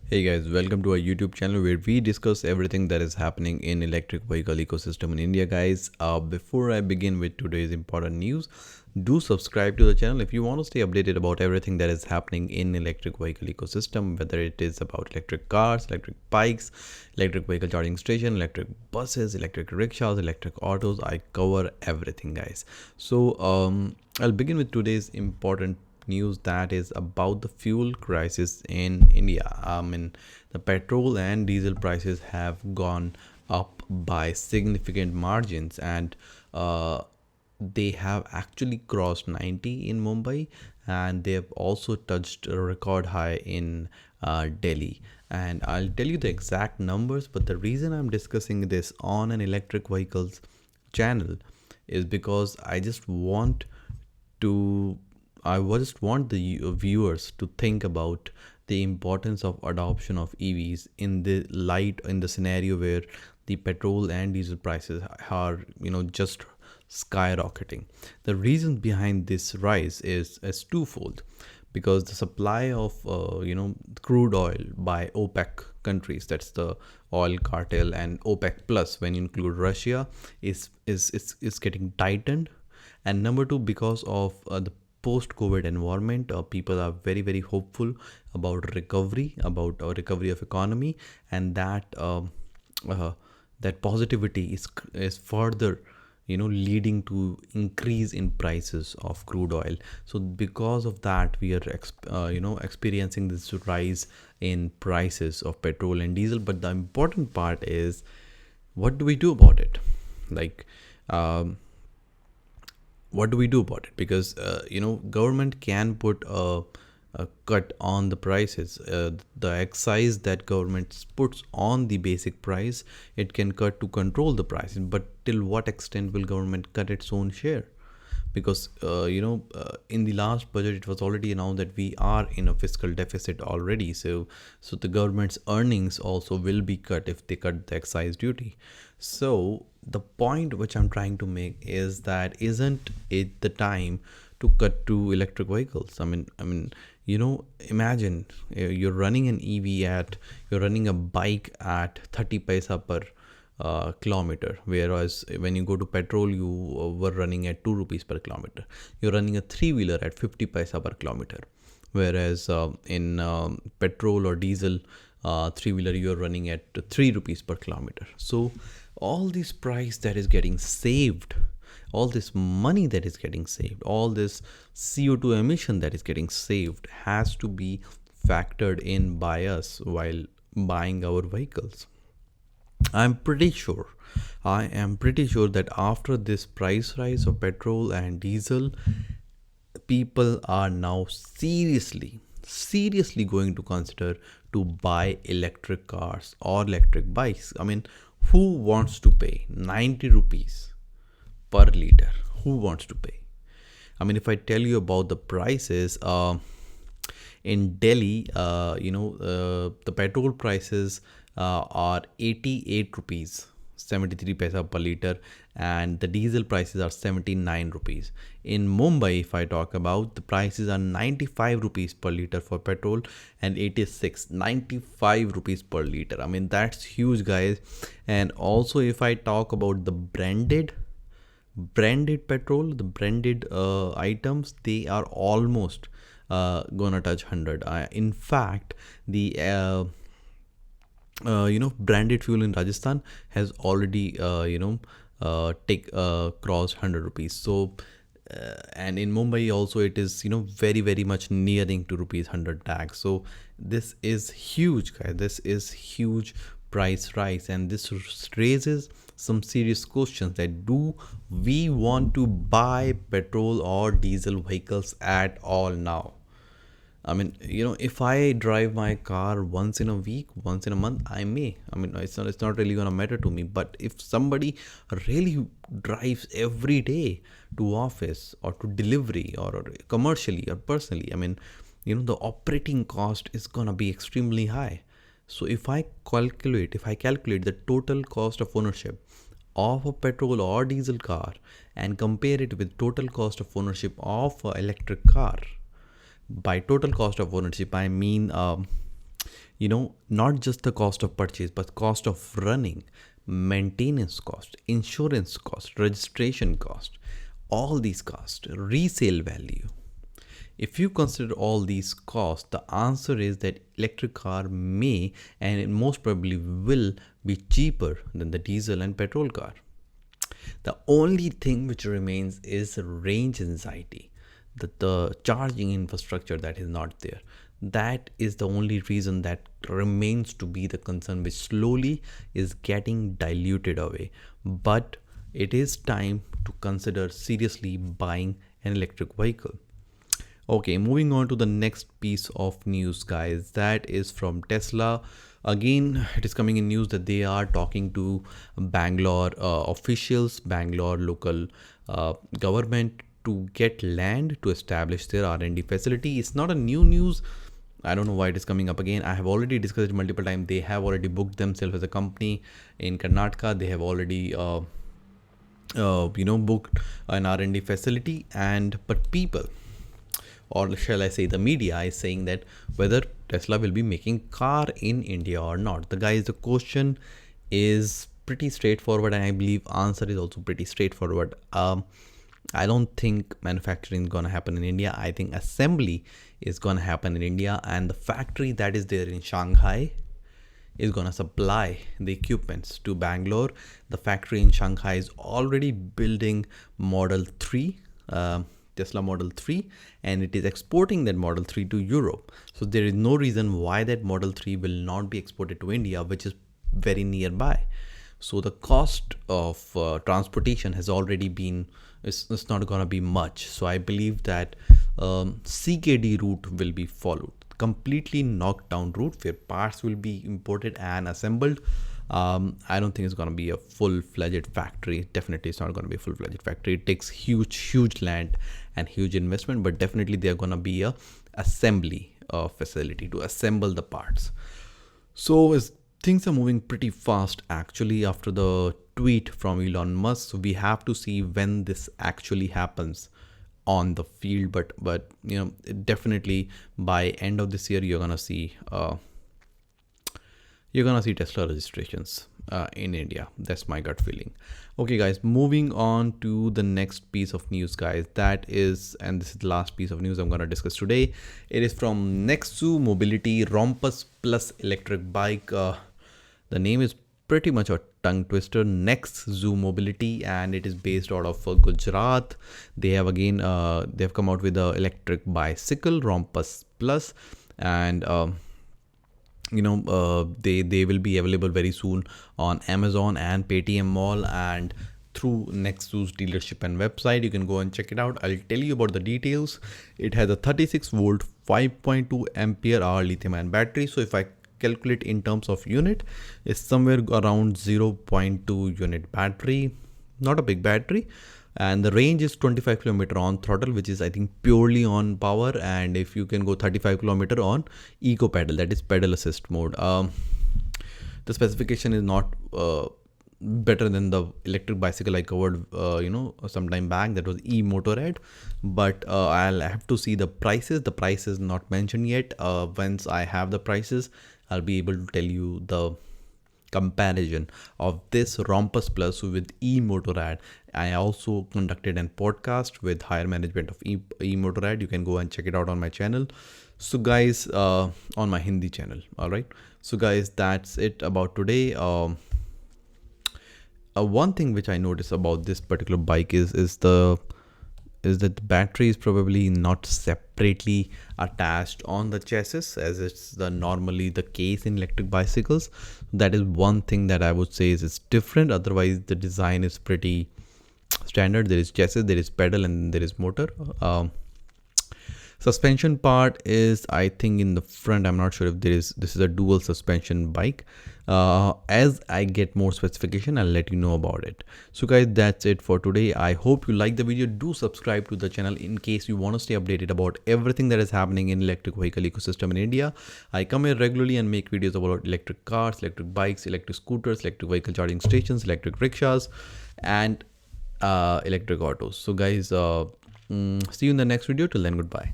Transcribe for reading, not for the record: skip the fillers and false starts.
Hey guys, welcome to our YouTube channel where we discuss everything that is happening in electric vehicle ecosystem in India, guys. Before I begin with today's important news, do subscribe to the channel if you want to stay updated about everything that is happening in electric vehicle ecosystem, whether it is about electric cars, electric bikes, electric vehicle charging station, electric buses, electric rickshaws, electric autos. I cover everything, guys. So I'll begin with today's important news that is about the fuel crisis in India. The petrol and diesel prices have gone up by significant margins, and they have actually crossed 90 in Mumbai, and they have also touched a record high in Delhi. And I'll tell you the exact numbers, but the reason I'm discussing this on an electric vehicles channel is because to just want the viewers to think about the importance of adoption of EVs in the scenario where the petrol and diesel prices are just skyrocketing. The reason behind this rise is twofold, because the supply of crude oil by OPEC countries, that's the oil cartel, and OPEC plus when you include Russia, is getting tightened. And number two, because of the post-COVID environment, people are very hopeful about recovery of economy, and that positivity is further leading to increase in prices of crude oil. So because of that, we are experiencing this rise in prices of petrol and diesel. But the important part is, what do we do about it? Like what do we do about it? Because government can put a cut on the prices. The excise that government puts on the basic price, it can cut to control the prices. But till what extent will government cut its own share? Because in the last budget it was already announced that we are in a fiscal deficit already, so the government's earnings also will be cut if they cut the excise duty. So the point which I'm trying to make is that, isn't it the time to cut to electric vehicles? Imagine you're running a bike at 30 paisa per kilometer, whereas when you go to petrol, you were running at 2 rupees per kilometer. You're running a three-wheeler at 50 paisa per kilometer, whereas in petrol or diesel three-wheeler, you're running at 3 rupees per kilometer. So all this price that is getting saved, all this money that is getting saved, all this CO2 emission that is getting saved has to be factored in by us while buying our vehicles. I am pretty sure that after this price rise of petrol and diesel, people are now seriously going to consider to buy electric cars or electric bikes. Who wants to pay 90 rupees per liter? Who wants to pay? If I tell you about the prices, in Delhi, the petrol prices are 88 rupees 73 paisa per liter, and the diesel prices are 79 rupees. In Mumbai, if I talk about, the prices are 95 rupees per liter for petrol and 95 rupees per liter. That's huge, guys. And also, if I talk about the branded petrol, the branded items, they are almost gonna touch 100. In fact, the branded fuel in Rajasthan has already crossed 100 rupees. So and in Mumbai also, it is very much nearing to rupees 100 tax. So this is huge, guys. This is huge price rise, and this raises some serious questions, that do we want to buy petrol or diesel vehicles at all now? If I drive my car once in a week, once in a month, I may. It's not really gonna matter to me. But if somebody really drives every day to office or to delivery or commercially or personally, the operating cost is gonna be extremely high. So if I calculate the total cost of ownership of a petrol or diesel car and compare it with total cost of ownership of an electric car, by total cost of ownership, I mean Not just the cost of purchase, but cost of running, maintenance cost, insurance cost, registration cost, all these costs, resale value. If you consider all these costs, the answer is that electric car may and it most probably will be cheaper than the diesel and petrol car. The only thing which remains is range anxiety, the charging infrastructure that is not there. That is the only reason that remains to be the concern, which slowly is getting diluted away. But it is time to consider seriously buying an electric vehicle. Okay, moving on to the next piece of news, guys. That is from Tesla. Again, it is coming in news that they are talking to Bangalore officials, Bangalore local government to get land to establish their R&D facility. It's not a new news. I don't know why it is coming up again. I have already discussed it multiple times. They have already booked themselves as a company in Karnataka. They have already booked an R&D facility, but people, or shall I say the media, is saying that whether Tesla will be making car in India or not. The question is pretty straightforward, and I believe answer is also pretty straightforward. I don't think manufacturing is going to happen in India. I think assembly is going to happen in India, and the factory that is there in Shanghai is going to supply the equipments to Bangalore. The factory in Shanghai is already building Model 3, Tesla Model 3, and it is exporting that Model 3 to Europe. So there is no reason why that Model 3 will not be exported to India, which is very nearby. So the cost of transportation has already been, it's not going to be much. So I believe that CKD route will be followed, completely knocked down route where parts will be imported and assembled. I don't think it's going to be a full-fledged factory. Definitely it's not going to be a full-fledged factory. It takes huge land and huge investment, but definitely they're going to be a assembly facility to assemble the parts. So things are moving pretty fast actually after the tweet from Elon Musk. So we have to see when this actually happens on the field, but definitely by end of this year you're gonna see Tesla registrations in India. That's my gut feeling. Okay guys, moving on to the next piece of news, guys. This is the last piece of news I'm going to discuss today. It is from Nexon Mobility Rompus Electric Bike. The name is pretty much a tongue twister, Nexon Mobility, and it is based out of Gujarat. They have they've come out with an electric bicycle, Rompus Plus, and they will be available very soon on Amazon and Paytm Mall and through Nexon's dealership and website. You can go and check it out. I'll tell you about the details. It has a 36 volt 5.2 ampere hour lithium ion battery. So if I calculate in terms of unit, it's somewhere around 0.2 unit battery, not a big battery. And the range is 25 km on throttle, which is I think purely on power. And if you can go 35 km on eco pedal, that is pedal assist mode. The specification is not better than the electric bicycle I covered some time back, that was e-Motorrad, but I'll have to see the prices. The price is not mentioned yet. Once I have the prices, I'll be able to tell you the comparison of this Rompus Plus with e-Motorrad. I also conducted a podcast with higher management of e-Motorrad. You can go and check it out on my channel. So guys, on my Hindi channel. All right. So guys, that's it about today. One thing which I noticed about this particular bike is that the battery is probably not separately attached on the chassis as it's normally the case in electric bicycles. That is one thing that I would say is it's different. Otherwise, the design is pretty standard. There is chassis, there is pedal, and there is motor. Suspension part is, I think, in the front. I'm not sure if this is a dual suspension bike. As I get more specification, I'll let you know about it. So guys, that's it for today. I hope you like the video. Do subscribe to the channel in case you want to stay updated about everything that is happening in electric vehicle ecosystem in India. I come here regularly and make videos about electric cars, electric bikes, electric scooters, electric vehicle charging stations, electric rickshaws, and electric autos. So guys, see you in the next video. Till then, goodbye.